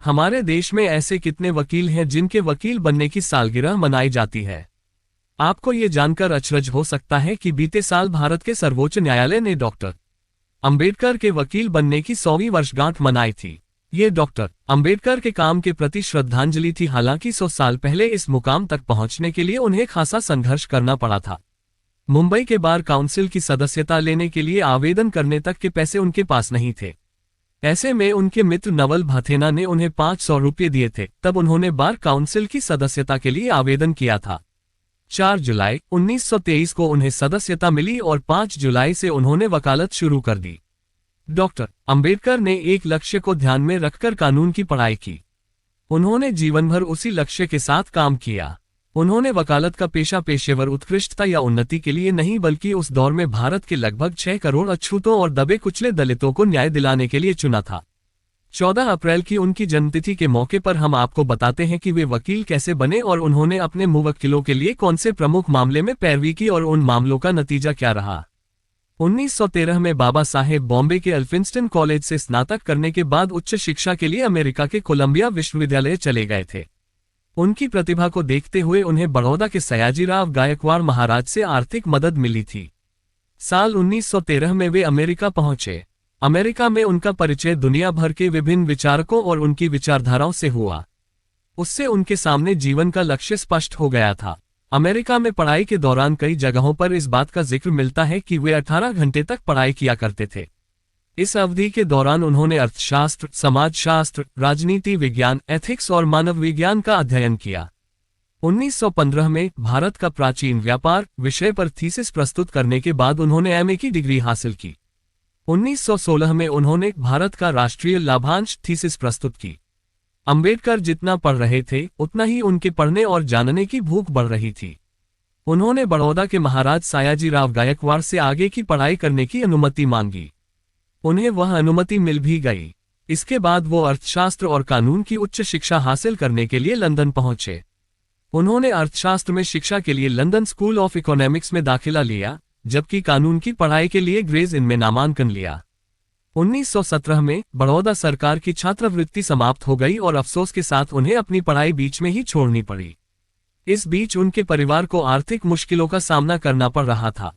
हमारे देश में ऐसे कितने वकील हैं जिनके वकील बनने की सालगिरह मनाई जाती है। आपको ये जानकर अचरज हो सकता है कि बीते साल भारत के सर्वोच्च न्यायालय ने डॉक्टर अंबेडकर के वकील बनने की 100वीं वर्षगांठ मनाई थी। ये डॉक्टर अंबेडकर के काम के प्रति श्रद्धांजलि थी। हालांकि 100 साल पहले इस मुकाम तक पहुंचने के लिए उन्हें खासा संघर्ष करना पड़ा था। मुंबई के बार काउंसिल की सदस्यता लेने के लिए आवेदन करने तक के पैसे उनके पास नहीं थे। ऐसे में उनके मित्र नवल भथेना ने उन्हें 500 रुपये दिए थे। तब उन्होंने बार काउंसिल की सदस्यता के लिए आवेदन किया था। 4 जुलाई 1923 को उन्हें सदस्यता मिली और 5 जुलाई से उन्होंने वकालत शुरू कर दी। डॉक्टर अंबेडकर ने एक लक्ष्य को ध्यान में रखकर कानून की पढ़ाई की। उन्होंने जीवन भर उसी लक्ष्य के साथ काम किया। उन्होंने वकालत का पेशा पेशेवर उत्कृष्टता या उन्नति के लिए नहीं, बल्कि उस दौर में भारत के लगभग 6 करोड़ अछूतों और दबे कुचले दलितों को न्याय दिलाने के लिए चुना था। 14 अप्रैल की उनकी जन्मतिथि के मौके पर हम आपको बताते हैं कि वे वकील कैसे बने और उन्होंने अपने मुवक्किलों के लिए कौन से प्रमुख मामले में पैरवी की और उन मामलों का नतीजा क्या रहा। 1913 में बाबा साहेब बॉम्बे के एल्फिंस्टन कॉलेज से स्नातक करने के बाद उच्च शिक्षा के लिए अमेरिका के कोलंबिया विश्वविद्यालय चले गए थे। उनकी प्रतिभा को देखते हुए उन्हें बड़ौदा के सयाजीराव गायकवाड़ महाराज से आर्थिक मदद मिली थी। साल 1913 में वे अमेरिका पहुंचे। अमेरिका में उनका परिचय दुनिया भर के विभिन्न विचारकों और उनकी विचारधाराओं से हुआ। उससे उनके सामने जीवन का लक्ष्य स्पष्ट हो गया था। अमेरिका में पढ़ाई के दौरान कई जगहों पर इस बात का जिक्र मिलता है कि वे 18 घंटे तक पढ़ाई किया करते थे। इस अवधि के दौरान उन्होंने अर्थशास्त्र, समाजशास्त्र, राजनीति विज्ञान, एथिक्स और मानव विज्ञान का अध्ययन किया। 1915 में भारत का प्राचीन व्यापार विषय पर थीसिस प्रस्तुत करने के बाद उन्होंने एमए की डिग्री हासिल की। 1916 में उन्होंने भारत का राष्ट्रीय लाभांश थीसिस प्रस्तुत की। अंबेडकर जितना पढ़ रहे थे उतना ही उनके पढ़ने और जानने की भूख बढ़ रही थी। उन्होंने बड़ौदा के महाराज सयाजीराव गायकवाड़ से आगे की पढ़ाई करने की अनुमति मांगी। उन्हें वह अनुमति मिल भी गई। इसके बाद वो अर्थशास्त्र और कानून की उच्च शिक्षा हासिल करने के लिए लंदन पहुंचे। उन्होंने अर्थशास्त्र में शिक्षा के लिए लंदन स्कूल ऑफ इकोनॉमिक्स में दाखिला लिया, जबकि कानून की पढ़ाई के लिए ग्रेज इन में नामांकन लिया। 1917 में बड़ौदा सरकार की छात्रवृत्ति समाप्त हो गई और अफसोस के साथ उन्हें अपनी पढ़ाई बीच में ही छोड़नी पड़ी। इस बीच उनके परिवार को आर्थिक मुश्किलों का सामना करना पड़ रहा था।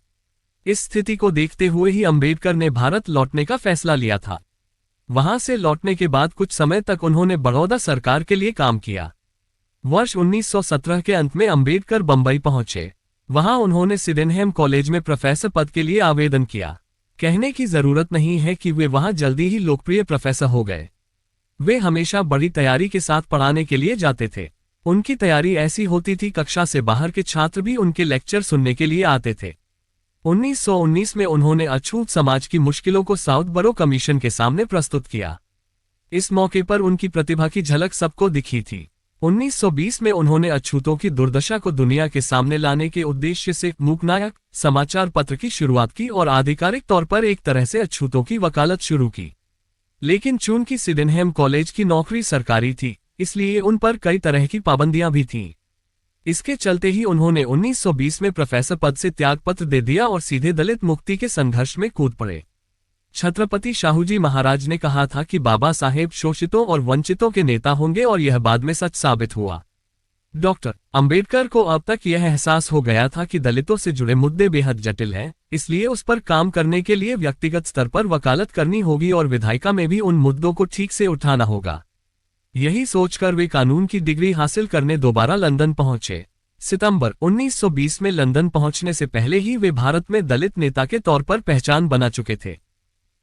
इस स्थिति को देखते हुए ही अंबेडकर ने भारत लौटने का फैसला लिया था। वहां से लौटने के बाद कुछ समय तक उन्होंने बड़ौदा सरकार के लिए काम किया। वर्ष 1917 के अंत में अंबेडकर बंबई पहुंचे। वहां उन्होंने सिडेनहैम कॉलेज में प्रोफेसर पद के लिए आवेदन किया। कहने की जरूरत नहीं है कि वे वहां जल्दी ही लोकप्रिय प्रोफेसर हो गए। वे हमेशा बड़ी तैयारी के साथ पढ़ाने के लिए जाते थे। उनकी तैयारी ऐसी होती थी, कक्षा से बाहर के छात्र भी उनके लेक्चर सुनने के लिए आते थे। 1919 में उन्होंने अछूत समाज की मुश्किलों को साउथ बरो कमीशन के सामने प्रस्तुत किया। इस मौके पर उनकी प्रतिभा की झलक सबको दिखी थी। 1920 में उन्होंने अछूतों की दुर्दशा को दुनिया के सामने लाने के उद्देश्य से मूकनायक समाचार पत्र की शुरुआत की और आधिकारिक तौर पर एक तरह से अछूतों की वकालत शुरू की। लेकिन चूंकि सिडेनहैम कॉलेज की नौकरी सरकारी थी, इसलिए उन पर कई तरह की पाबंदियां भी थीं। इसके चलते ही उन्होंने 1920 में प्रोफेसर पद से त्यागपत्र दे दिया और सीधे दलित मुक्ति के संघर्ष में कूद पड़े। छत्रपति शाहूजी महाराज ने कहा था कि बाबा साहेब शोषितों और वंचितों के नेता होंगे और यह बाद में सच साबित हुआ। डॉक्टर अंबेडकर को अब तक यह एहसास हो गया था कि दलितों से जुड़े मुद्दे बेहद जटिल हैं, इसलिए उस पर काम करने के लिए व्यक्तिगत स्तर पर वकालत करनी होगी और विधायिका में भी उन मुद्दों को ठीक से उठाना होगा। यही सोचकर वे कानून की डिग्री हासिल करने दोबारा लंदन पहुंचे। सितंबर 1920 में लंदन पहुंचने से पहले ही वे भारत में दलित नेता के तौर पर पहचान बना चुके थे,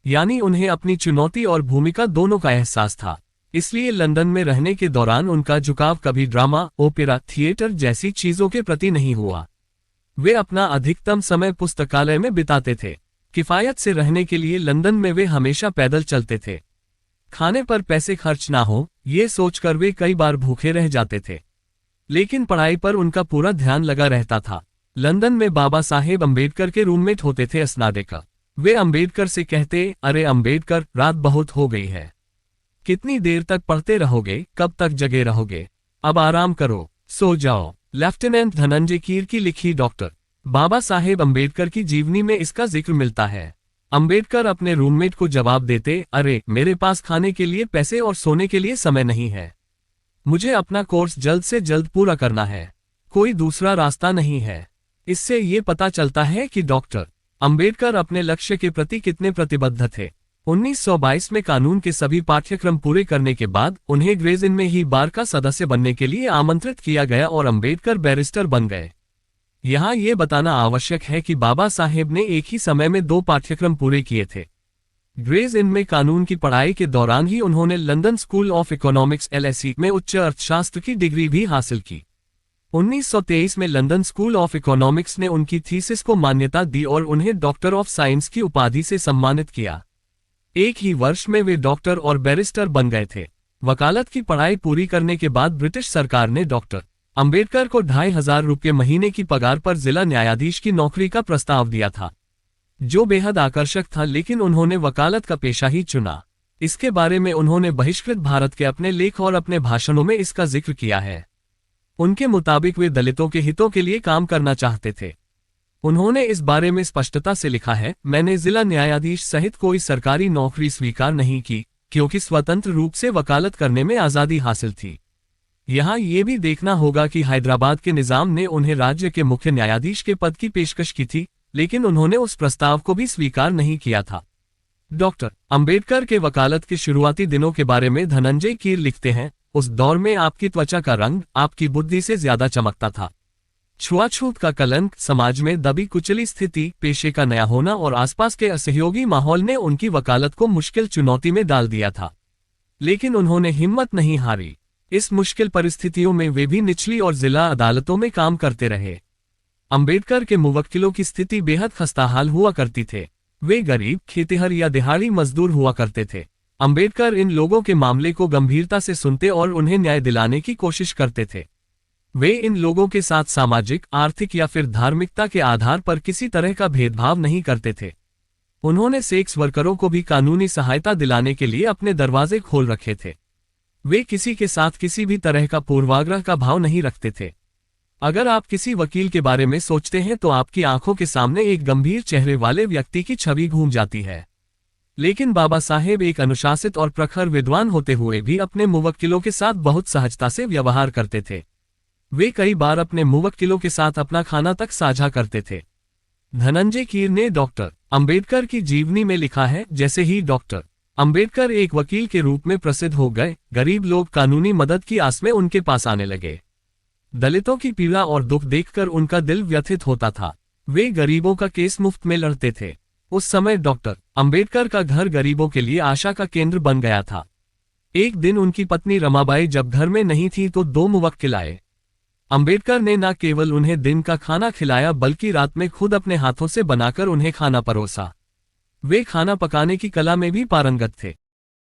यानी उन्हें अपनी चुनौती और भूमिका दोनों का एहसास था। इसलिए लंदन में रहने के दौरान उनका झुकाव कभी ड्रामा, ओपेरा, थिएटर जैसी चीजों के प्रति नहीं हुआ। वे अपना अधिकतम समय पुस्तकालय में बिताते थे। किफायत से रहने के लिए लंदन में वे हमेशा पैदल चलते थे। खाने पर पैसे खर्च ना हो, ये सोचकर वे कई बार भूखे रह जाते थे, लेकिन पढ़ाई पर उनका पूरा ध्यान लगा रहता था। लंदन में बाबा साहेब अंबेडकर के रूममेट होते थे स्नातक। वे अंबेडकर से कहते, अरे अंबेडकर, रात बहुत हो गई है, कितनी देर तक पढ़ते रहोगे, कब तक जगे रहोगे, अब आराम करो, सो जाओ। लेफ्टिनेंट धनंजय कीर की लिखी डॉक्टर बाबा साहेब अंबेडकर की जीवनी में इसका जिक्र मिलता है। अंबेडकर अपने रूममेट को जवाब देते, अरे मेरे पास खाने के लिए पैसे और सोने के लिए समय नहीं है। मुझे अपना कोर्स जल्द से जल्द पूरा करना है। कोई दूसरा रास्ता नहीं है। इससे ये पता चलता है कि डॉक्टर अंबेडकर अपने लक्ष्य के प्रति कितने प्रतिबद्ध थे। 1922 में कानून के सभी पाठ्यक्रम पूरे करने के बाद उन्हें ग्रेज इन में ही बार का सदस्य बनने के लिए आमंत्रित किया गया और अंबेडकर बैरिस्टर बन गए। यहाँ ये बताना आवश्यक है कि बाबा साहेब ने एक ही समय में 2 पाठ्यक्रम पूरे किए थे। ग्रेज इन में कानून की पढ़ाई के दौरान ही उन्होंने London school of economics LSE में उच्च अर्थशास्त्र की डिग्री भी हासिल की। 1923 में लंदन स्कूल ऑफ इकोनॉमिक्स ने उनकी थीसिस को मान्यता दी और उन्हें डॉक्टर ऑफ साइंस की उपाधि से सम्मानित किया। एक ही वर्ष में वे डॉक्टर और बैरिस्टर बन गए थे। वकालत की पढ़ाई पूरी करने के बाद ब्रिटिश सरकार ने डॉक्टर अंबेडकर को 2500 रुपये महीने की पगार पर जिला न्यायाधीश की नौकरी का प्रस्ताव दिया था, जो बेहद आकर्षक था, लेकिन उन्होंने वकालत का पेशा ही चुना। इसके बारे में उन्होंने बहिष्कृत भारत के अपने लेख और अपने भाषणों में इसका जिक्र किया है। उनके मुताबिक वे दलितों के हितों के लिए काम करना चाहते थे। उन्होंने इस बारे में स्पष्टता से लिखा है, मैंने जिला न्यायाधीश सहित कोई सरकारी नौकरी स्वीकार नहीं की, क्योंकि स्वतंत्र रूप से वकालत करने में आज़ादी हासिल थी। यहाँ ये भी देखना होगा कि हैदराबाद के निज़ाम ने उन्हें राज्य के मुख्य न्यायाधीश के पद की पेशकश की थी, लेकिन उन्होंने उस प्रस्ताव को भी स्वीकार नहीं किया था। डॉक्टर अंबेडकर के वकालत के शुरुआती दिनों के बारे में धनंजय कीर लिखते हैं, उस दौर में आपकी त्वचा का रंग आपकी बुद्धि से ज्यादा चमकता था। छुआछूत का कलंक, समाज में दबी कुचली स्थिति, पेशे का नया होना और आसपास के असहयोगी माहौल ने उनकी वकालत को मुश्किल चुनौती में डाल दिया था, लेकिन उन्होंने हिम्मत नहीं हारी। इस मुश्किल परिस्थितियों में वे भी निचली और जिला अदालतों में काम करते रहे। अंबेडकर के मुवक्किलों की स्थिति बेहद खस्ताहाल हुआ करती थे। वे गरीब, खेतिहर या दिहाड़ी मजदूर हुआ करते थे। अंबेडकर इन लोगों के मामले को गंभीरता से सुनते और उन्हें न्याय दिलाने की कोशिश करते थे। वे इन लोगों के साथ सामाजिक, आर्थिक या फिर धार्मिकता के आधार पर किसी तरह का भेदभाव नहीं करते थे। उन्होंने सेक्स वर्करों को भी कानूनी सहायता दिलाने के लिए अपने दरवाजे खोल रखे थे। वे किसी के साथ किसी भी तरह का पूर्वाग्रह का भाव नहीं रखते थे। अगर आप किसी वकील के बारे में सोचते हैं तो आपकी आंखों के सामने एक गंभीर चेहरे वाले व्यक्ति की छवि घूम जाती है। लेकिन बाबा साहेब एक अनुशासित और प्रखर विद्वान होते हुए भी अपने मुवक्किलों के साथ बहुत सहजता से व्यवहार करते थे। वे कई बार अपने मुवक्किलों के साथ अपना खाना तक साझा करते थे। धनंजय कीर ने डॉक्टर अंबेडकर की जीवनी में लिखा है, जैसे ही डॉक्टर अंबेडकर एक वकील के रूप में प्रसिद्ध हो गए, गरीब लोग कानूनी मदद की आस में उनके पास आने लगे। दलितों की पीड़ा और दुख देखकर उनका दिल व्यथित होता था। वे गरीबों का केस मुफ्त में लड़ते थे। उस समय डॉक्टर अंबेडकर का घर गरीबों के लिए आशा का केंद्र बन गया था। एक दिन उनकी पत्नी रमाबाई जब घर में नहीं थी तो 2 मुवक्किल आए। अंबेडकर ने न केवल उन्हें दिन का खाना खिलाया बल्कि रात में खुद अपने हाथों से बनाकर उन्हें खाना परोसा। वे खाना पकाने की कला में भी पारंगत थे।